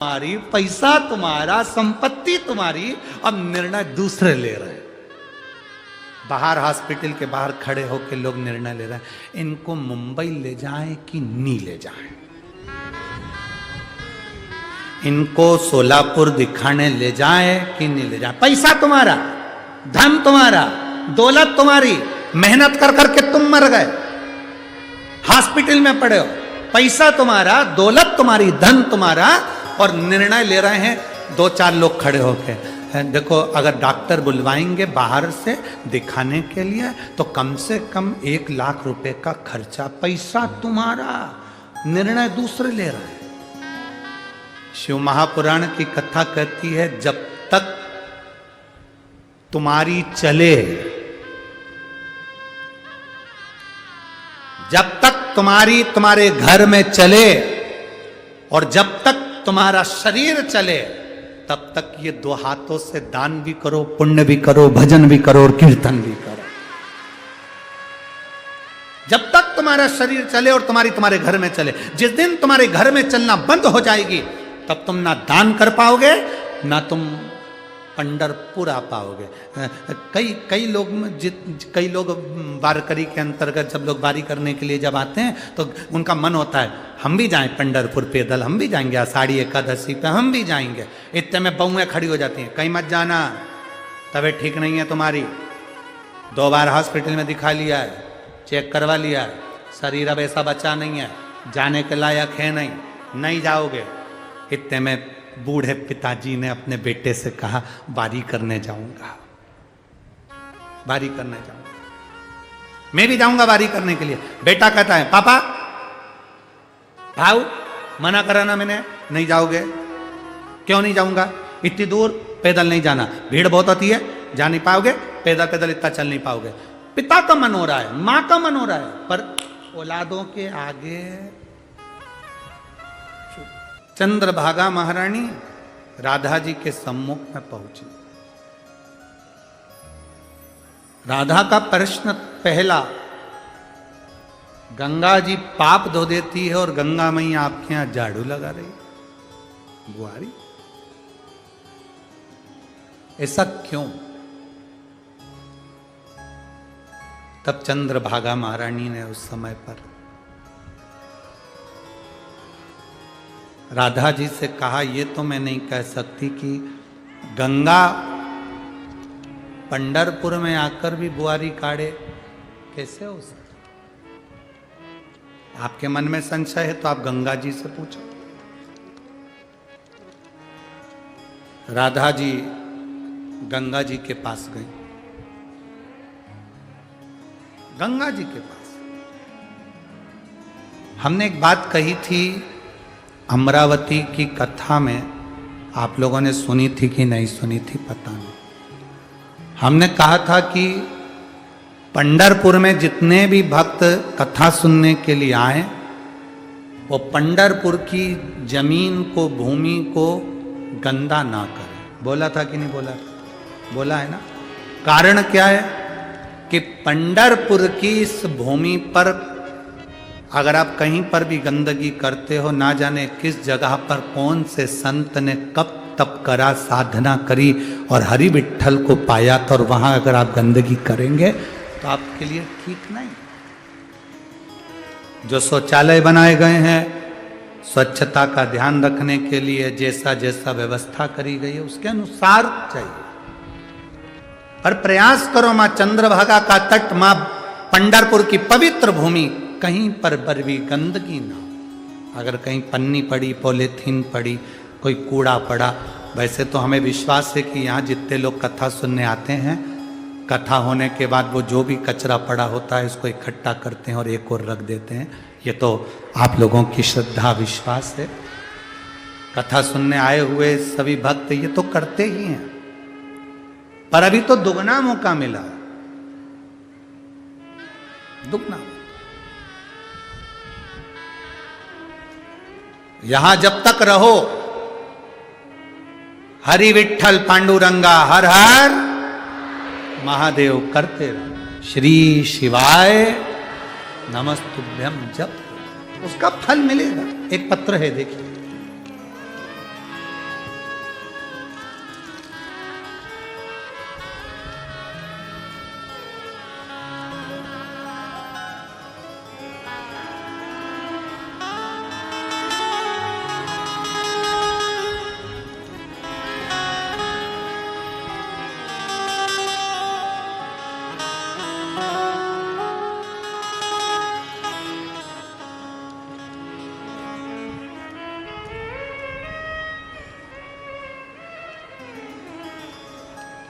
तुम्हारी, पैसा तुम्हारा, संपत्ति तुम्हारी, अब निर्णय दूसरे ले रहे हैं। बाहर हॉस्पिटल के बाहर खड़े होकर लोग निर्णय ले रहे हैं, इनको मुंबई ले जाएं कि नहीं ले जाएं, इनको सोलापुर दिखाने ले जाएं कि नहीं ले जाएं। पैसा तुम्हारा, धन तुम्हारा, दौलत तुम्हारी, मेहनत कर करके तुम मर गए, हॉस्पिटल में पड़े हो, पैसा तुम्हारा, दौलत तुम्हारी, धन तुम्हारा, और निर्णय ले रहे हैं दो चार लोग खड़े होकर। देखो, अगर डॉक्टर बुलवाएंगे बाहर से दिखाने के लिए तो कम से कम 1 लाख रुपए का खर्चा, पैसा तुम्हारा, निर्णय दूसरे ले रहे हैं। शिव महापुराण की कथा कहती है, जब तक तुम्हारी चले, जब तक तुम्हारे घर में चले और जब तक तुम्हारा शरीर चले, तब तक ये 2 हाथों से दान भी करो, पुण्य भी करो, भजन भी करो और कीर्तन भी करो। जब तक तुम्हारा शरीर चले और तुम्हारे घर में चले, जिस दिन तुम्हारे घर में चलना बंद हो जाएगी, तब तुम ना दान कर पाओगे, ना तुम पंढरपुर आ पाओगे। कई लोग वारकरी के अंतर्गत जब लोग वारी करने के लिए जब आते हैं तो उनका मन होता है, हम भी जाएं पंढरपुर पैदल, हम भी जाएंगे आषाढ़ी एकादशी पे, हम भी जाएंगे। इतने में बहुएं खड़ी हो जाती हैं, कहीं मत जाना, तबीयत ठीक नहीं है तुम्हारी, 2 बार हॉस्पिटल में दिखा लिया है, चेक करवा लिया है, शरीर अब ऐसा बचा नहीं है, जाने के लायक है नहीं जाओगे। इतने में बूढ़े पिताजी ने अपने बेटे से कहा, वारी करने जाऊंगा, वारी करने जाऊंगा, मैं भी जाऊंगा वारी करने के लिए। बेटा कहता है, पापा भाऊ मना करा ना मैंने, नहीं जाओगे। क्यों नहीं जाऊंगा, इतनी दूर पैदल नहीं जाना, भीड़ बहुत होती है, जा नहीं पाओगे, पैदल इतना चल नहीं पाओगे। पिता का मन हो रहा है, मां का मन हो रहा है, पर औलादों के आगे। चंद्रभागा महारानी राधा जी के सम्मुख में पहुंची। राधा का प्रश्न पहला, गंगा जी पाप धो देती है और गंगा मैया आपके यहां झाड़ू लगा रही, बुआरी, ऐसा क्यों? तब चंद्रभागा महारानी ने उस समय पर राधा जी से कहा, ये तो मैं नहीं कह सकती कि गंगा पंढरपुर में आकर भी बुआरी काढ़े, कैसे हो सकता? आपके मन में संशय है तो आप गंगा जी से पूछो। राधा जी गंगा जी के पास गई, गंगा जी के पास। हमने एक बात कही थी अमरावती की कथा में, आप लोगों ने सुनी थी कि नहीं सुनी थी पता नहीं। हमने कहा था कि पंढरपुर में जितने भी भक्त कथा सुनने के लिए आए, वो पंढरपुर की जमीन को, भूमि को गंदा ना करें। बोला था कि नहीं बोला था? बोला है ना। कारण क्या है कि पंढरपुर की इस भूमि पर अगर आप कहीं पर भी गंदगी करते हो, ना जाने किस जगह पर कौन से संत ने कब तप करा, साधना करी और हरि विठ्ठल को पाया था, और वहां अगर आप गंदगी करेंगे तो आपके लिए ठीक नहीं। जो शौचालय बनाए गए हैं, स्वच्छता का ध्यान रखने के लिए जैसा जैसा व्यवस्था करी गई है उसके अनुसार चाहिए। पर प्रयास करो मां चंद्रभागा का तट, मां पंढरपुर की पवित्र भूमि, कहीं पर भी गंदगी ना हो। अगर कहीं पन्नी पड़ी, पॉलीथीन पड़ी, कोई कूड़ा पड़ा, वैसे तो हमें विश्वास है कि यहाँ जितने लोग कथा सुनने आते हैं, कथा होने के बाद वो जो भी कचरा पड़ा होता है उसको इकट्ठा करते हैं और एक और रख देते हैं। ये तो आप लोगों की श्रद्धा विश्वास है। कथा सुनने आए हुए सभी भक्त ये तो करते ही हैं, पर अभी तो दुगना मौका मिला, दुगना। यहां जब तक रहो, हरि विठ्ठल पांडुरंगा हर हर महादेव करते रहो, श्री शिवाय नमस्तुभ्यम जप, उसका फल मिलेगा। एक पत्र है देखिए,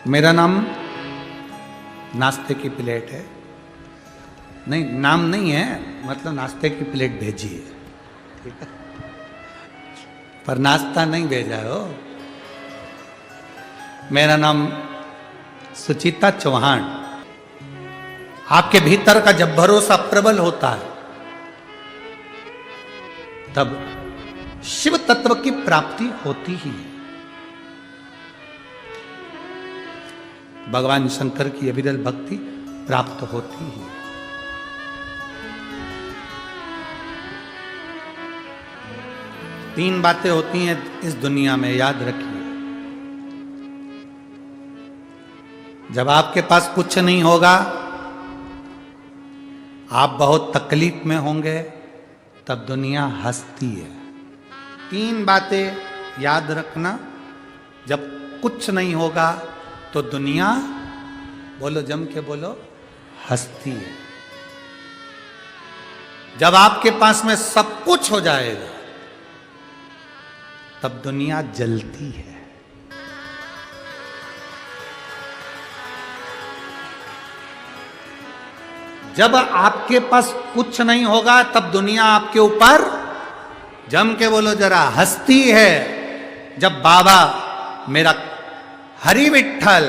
मेरा नाम नाश्ते की प्लेट है। नहीं, नाम नहीं है, मतलब नाश्ते की प्लेट भेजी है, ठीक है, पर नाश्ता नहीं भेजा हो। मेरा नाम सुचिता चौहान। आपके भीतर का जब भरोसा प्रबल होता है तब शिव तत्व की प्राप्ति होती ही है। भगवान शंकर की अविरल भक्ति प्राप्त होती ही है। तीन बातें होती हैं इस दुनिया में, याद रखिए। जब आपके पास कुछ नहीं होगा, आप बहुत तकलीफ में होंगे, तब दुनिया हंसती है। तीन बातें याद रखना। जब कुछ नहीं होगा तो दुनिया, बोलो जम के बोलो, हंसती है। जब आपके पास में सब कुछ हो जाएगा तब दुनिया जलती है। जब आपके पास कुछ नहीं होगा तब दुनिया आपके ऊपर, जम के बोलो जरा, हंसती है। जब बाबा मेरा हरि विठ्ठल,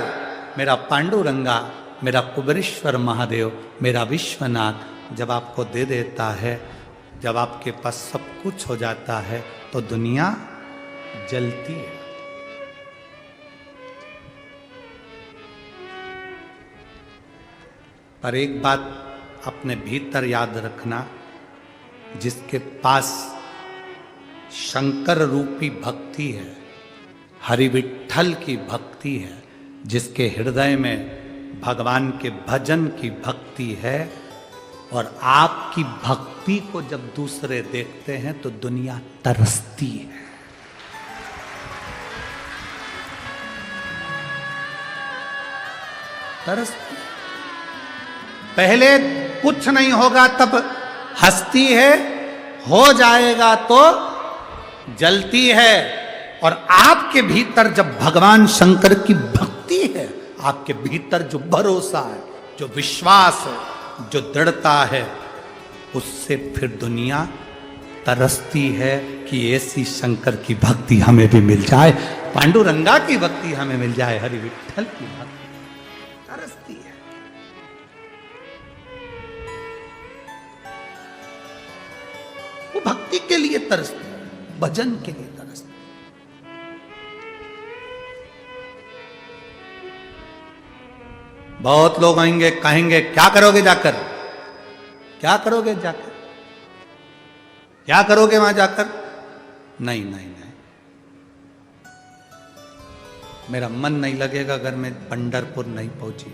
मेरा पांडुरंगा, मेरा कुबेरेश्वर महादेव, मेरा विश्वनाथ जब आपको दे देता है, जब आपके पास सब कुछ हो जाता है तो दुनिया जलती है। पर एक बात अपने भीतर याद रखना, जिसके पास शंकर रूपी भक्ति है, हरि विठ्ठल की भक्ति है, जिसके हृदय में भगवान के भजन की भक्ति है, और आपकी भक्ति को जब दूसरे देखते हैं तो दुनिया तरसती है। तरसती। पहले कुछ नहीं होगा तब हंसती है, हो जाएगा तो जलती है। और आपके भीतर जब भगवान शंकर की भक्ति है, आपके भीतर जो भरोसा है, जो विश्वास है, जो दृढ़ता है, उससे फिर दुनिया तरसती है कि ऐसी शंकर की भक्ति हमें भी मिल जाए, पांडुरंगा की भक्ति हमें मिल जाए, हरि विठ्ठल की भक्ति तरसती है। वो भक्ति के लिए तरसती है, भजन के लिए तरसती। बहुत लोग आएंगे, कहेंगे क्या करोगे जाकर, क्या करोगे जाकर, क्या करोगे वहां जाकर। नहीं नहीं नहीं, मेरा मन नहीं लगेगा अगर मैं पंढरपुर नहीं पहुंची,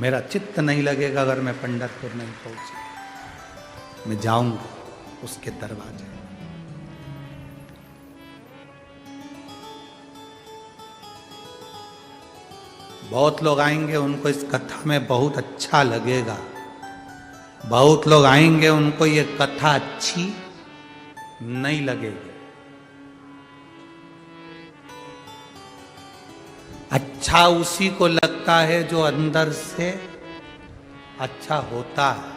मेरा चित्त नहीं लगेगा अगर मैं पंढरपुर नहीं पहुंची। मैं जाऊंगा उसके दरवाजे। बहुत लोग आएंगे, उनको इस कथा में बहुत अच्छा लगेगा। बहुत लोग आएंगे, उनको ये कथा अच्छी नहीं लगेगी। अच्छा उसी को लगता है जो अंदर से अच्छा होता है,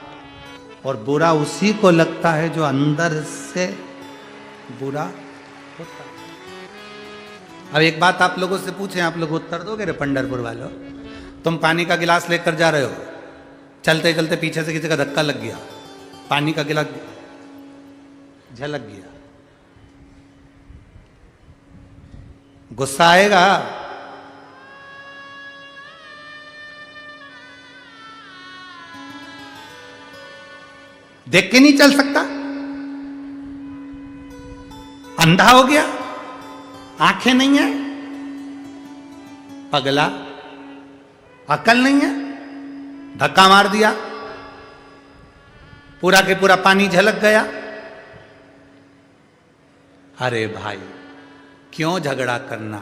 और बुरा उसी को लगता है जो अंदर से बुरा होता है। अब एक बात आप लोगों से पूछें, आप लोग उत्तर दोगे रे पंढरपुर वालों। तुम पानी का गिलास लेकर जा रहे हो, चलते चलते पीछे से किसी का धक्का लग गया, पानी का गिलास झलक गया, गुस्सा आएगा? देख के नहीं चल सकता? अंधा हो गया, आंखें नहीं है, पगला, अकल नहीं है, धक्का मार दिया, पूरा के पूरा पानी झलक गया। अरे भाई, क्यों झगड़ा करना?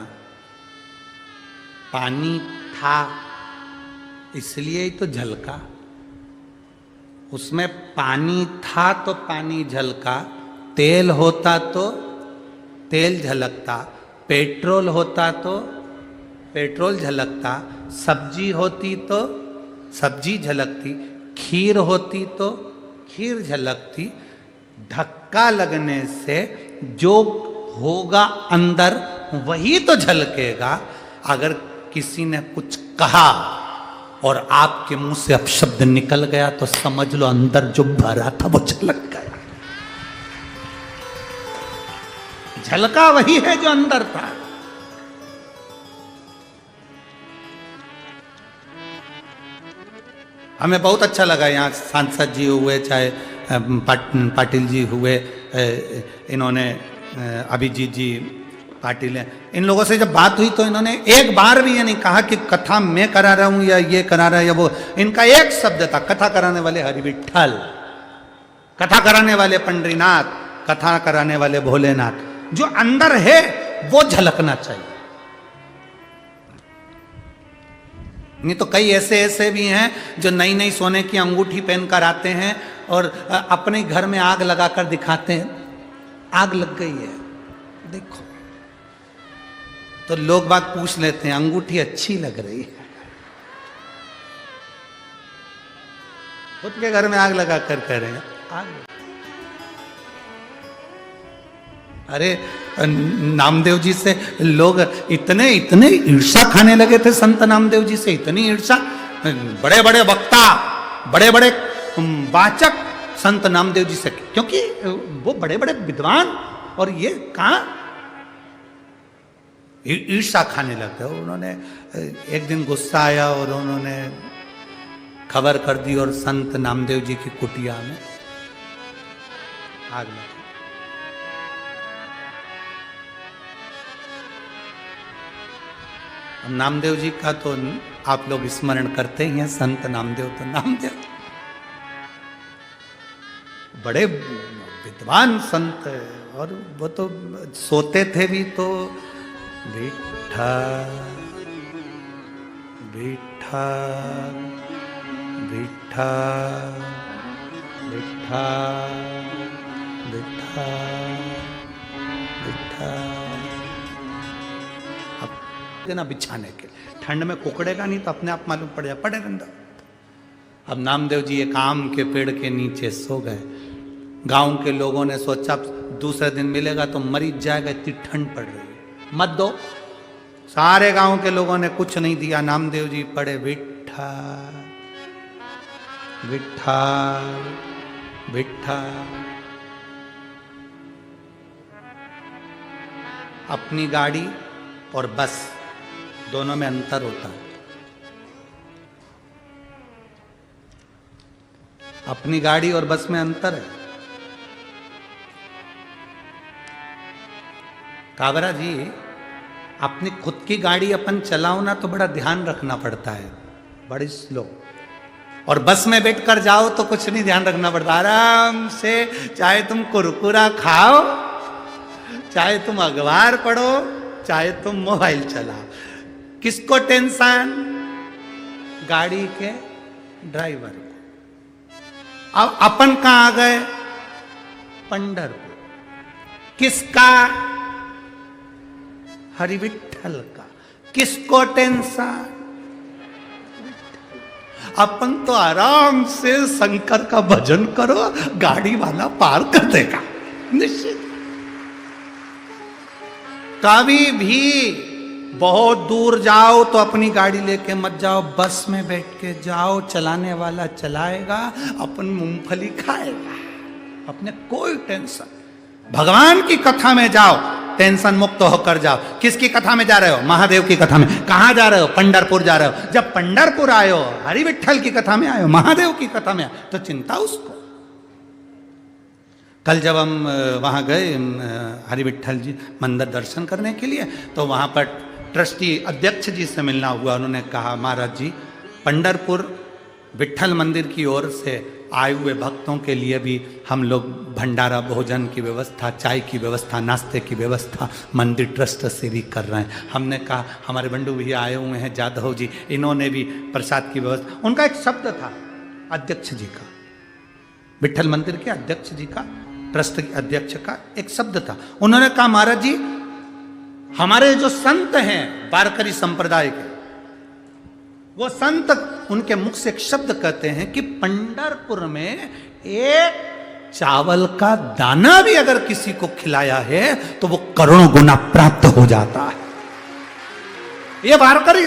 पानी था इसलिए ही तो झलका, उसमें पानी था तो पानी झलका, तेल होता तो तेल झलकता, पेट्रोल होता तो पेट्रोल झलकता, सब्जी होती तो सब्जी झलकती, खीर होती तो खीर झलकती। धक्का लगने से जो होगा अंदर वही तो झलकेगा। अगर किसी ने कुछ कहा और आपके मुंह से अपशब्द निकल गया तो समझ लो अंदर जो भरा था वो झलक गया। झलका वही है जो अंदर था। हमें बहुत अच्छा लगा यहाँ सांसद जी हुए, चाहे पाटिल जी हुए, इन्होंने अभिजीत जी पाटिल हैं, इन लोगों से जब बात हुई तो इन्होंने एक बार भी ये नहीं कहा कि कथा मैं करा रहा हूं या ये करा रहा है या वो। इनका एक शब्द था, कथा कराने वाले हरिविठ्ठल, कथा कराने वाले पंडरीनाथ, कथा कराने वाले भोलेनाथ। जो अंदर है वो झलकना चाहिए। नहीं तो कई ऐसे ऐसे भी हैं जो नई नई सोने की अंगूठी पहनकर आते हैं और अपने घर में आग लगाकर दिखाते हैं, आग लग गई है देखो। तो लोग बात पूछ लेते हैं अंगूठी अच्छी लग रही है, खुद के घर में आग लगा कर कह रहे हैं आग। अरे नामदेव जी से लोग इतने इतने ईर्ष्या खाने लगे थे, संत नामदेव जी से इतनी ईर्ष्या। बड़े बड़े वक्ता, बड़े बड़े वाचक संत नामदेव जी से, क्योंकि वो बड़े बड़े विद्वान और ये कहां ईर्ष्या खाने लगते। उन्होंने एक दिन गुस्सा आया और उन्होंने खबर कर दी और संत नामदेव जी की कुटिया में आग लगी। नामदेव जी का तो आप लोग स्मरण करते ही हैं, संत नामदेव तो नामदेव बड़े विद्वान संत है। और वो तो सोते थे भी तो विठ्ठल विठ्ठल विठ्ठल विठ्ठल विठ्ठल विठ्ठल देना बिछाने के लिए। ठंड में कुकड़ेगा नहीं तो अपने आप मालूम पड़ जाए, पड़े रहने। अब नामदेव जी एक आम के पेड़ के नीचे सो गए। गांव के लोगों ने सोचा दूसरे दिन मिलेगा तो मरीज जाएगा, इतनी ठंड पड़ रही है, मत दो। सारे गांव के लोगों ने कुछ नहीं दिया। नामदेव जी पड़े विठ्ठल विठ्ठल विठ्ठल। अपनी गाड़ी और बस दोनों में अंतर होता है। अपनी गाड़ी और बस में अंतर है। काबरा जी, अपनी खुद की गाड़ी अपन चलाओ ना तो बड़ा ध्यान रखना पड़ता है, बड़ी स्लो। और बस में बैठकर जाओ तो कुछ नहीं ध्यान रखना पड़ता, आराम से। चाहे तुम कुरकुरा खाओ, चाहे तुम अखबार पढ़ो, चाहे तुम मोबाइल चलाओ, किसको टेंशन? गाड़ी के ड्राइवर को। अब अपन कहां आ गए? पंढरपुर। किसका? हरिविठ्ठल का। किसको टेंशन? अपन तो आराम से शंकर का भजन करो, गाड़ी वाला पार कर देगा निश्चित। कभी भी बहुत दूर जाओ तो अपनी गाड़ी लेके मत जाओ, बस में बैठ के जाओ। चलाने वाला चलाएगा, अपन मूंगफली खाएगा, अपने कोई टेंशन। भगवान की कथा में जाओ, टेंशन मुक्त होकर जाओ। किसकी कथा में जा रहे हो? महादेव की कथा में। कहां जा रहे हो? पंढरपुर जा रहे हो। जब पंढरपुर आए हो, हरिविठ्ठल की कथा में आए हो, महादेव की कथा में आए तो चिंता उसको। कल जब हम वहाँ गए हरिविठ्ठल जी मंदिर दर्शन करने के लिए, तो वहाँ पर ट्रस्टी अध्यक्ष जी से मिलना हुआ। उन्होंने कहा, महाराज जी, पंढरपुर विठ्ठल मंदिर की ओर से आए हुए भक्तों के लिए भी हम लोग भंडारा भोजन की व्यवस्था, चाय की व्यवस्था, नाश्ते की व्यवस्था मंदिर ट्रस्ट से भी कर रहे हैं। हमने कहा, हमारे बंडू भैया आए हुए हैं जाधव जी, इन्होंने भी प्रसाद की व्यवस्था। उनका एक शब्द था अध्यक्ष जी का, विठ्ठल मंदिर के अध्यक्ष जी का, ट्रस्ट के अध्यक्ष का एक शब्द था। उन्होंने कहा, महाराज जी, हमारे जो संत हैं वारकरी संप्रदाय के, वो संत उनके मुख से एक शब्द कहते हैं कि पंढरपुर में एक चावल का दाना भी अगर किसी को खिलाया है तो वो करोड़ों गुना प्राप्त हो जाता है। ये वारकरी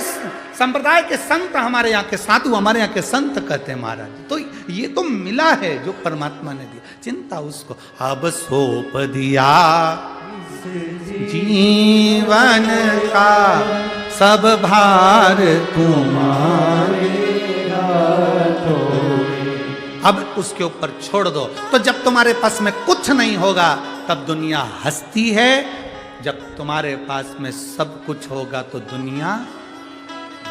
संप्रदाय के संत, हमारे यहाँ के साधु, हमारे यहाँ के संत कहते हैं महाराज। तो ये तो मिला है जो परमात्मा ने दिया, चिंता उसको। अब सौंप दिया जीवन का सब भार तुम्हारे हाथों में, अब उसके ऊपर छोड़ दो। तो जब तुम्हारे पास में कुछ नहीं होगा तब दुनिया हंसती है, जब तुम्हारे पास में सब कुछ होगा तो दुनिया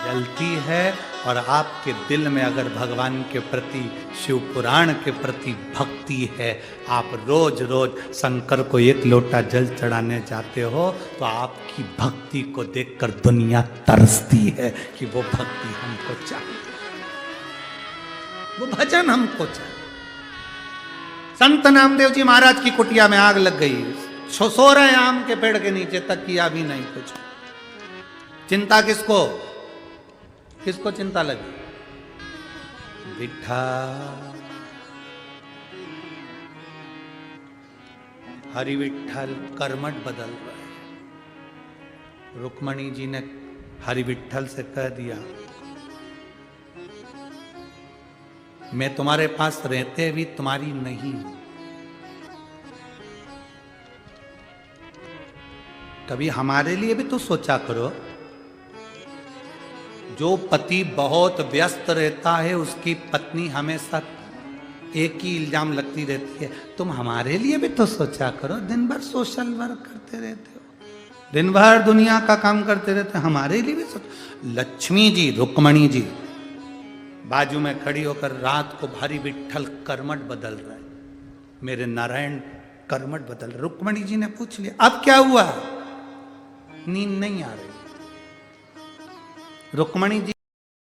जलती है। और आपके दिल में अगर भगवान के प्रति, शिव पुराण के प्रति भक्ति है, आप रोज रोज शंकर को एक लोटा जल चढ़ाने जाते हो, तो आपकी भक्ति को देखकर दुनिया तरसती है कि वो भक्ति हमको चाहिए, वो भजन हमको चाहिए। संत नामदेव जी महाराज की कुटिया में आग लग गई, सो रहे आम के पेड़ के नीचे, तक किया भी नहीं कुछ। चिंता किसको, किसको चिंता लगी? विठ्ठल, हरि विठ्ठल कर्मठ बदल रहे। रुक्मणी जी ने हरि विठ्ठल से कह दिया, मैं तुम्हारे पास रहते भी तुम्हारी नहीं हूं। कभी हमारे लिए भी तो सोचा करो। जो पति बहुत व्यस्त रहता है, उसकी पत्नी हमेशा एक ही इल्जाम लगती रहती है, तुम हमारे लिए भी तो सोचा करो। दिन भर सोशल वर्क करते रहते हो, दिन भर दुनिया का काम करते रहते, हमारे लिए भी सोचो। लक्ष्मी जी, रुक्मणी जी बाजू में खड़ी होकर रात को हरि विठ्ठल कर्मठ बदल रहा है, मेरे नारायण कर्मठ बदल रहे। रुक्मणी जी ने पूछ लिया, अब क्या हुआ? नींद नहीं आ रही। रुक्मणी जी